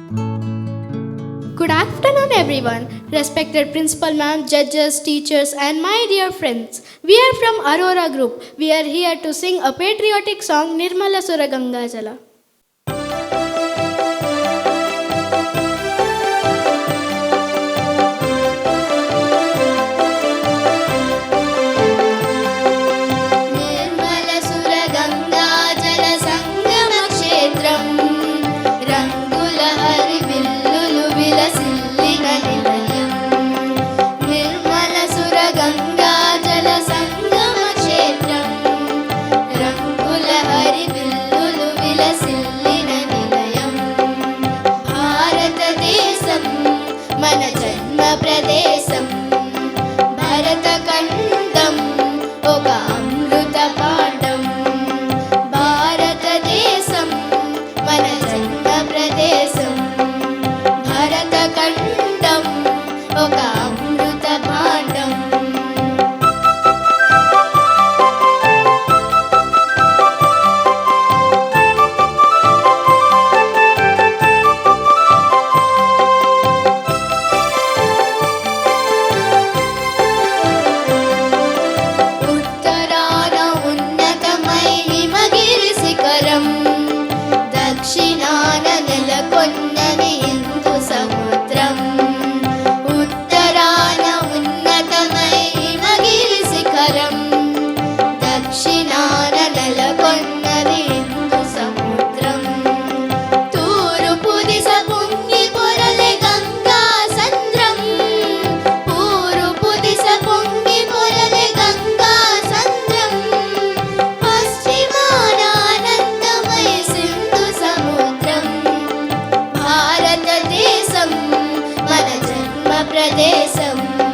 Good afternoon, everyone. Respected principal ma'am, judges, teachers, and my dear friends. We are from Aurora Group. We are here to sing a patriotic song, Nirmala Sura Ganga Jala. మన జన్మ ప్రదేశం భరతఖండం ఒక అమృత పాఠం. భారతదేశం మన జన్మ ప్రదేశం భరతఖండం ఒక అమృత పాఠం. దక్షిణాన నెలకొన్నది హిందూ సముద్రం. ఉత్తరాన ఉన్నతమై హిమగిరి శిఖరం. దక్షిణాన నెలకొన్నది హిందూ సముద్రం. తూర్పు దిశ పొంగి పొరలే గంగా సంద్రం. తూర్పు దిశ పొంగి పొరలే గంగా సంద్రం. పశ్చిమాన ఆనందమై సింధు సముద్రం. భారతదేశం మన జన్మ ప్రదేశం.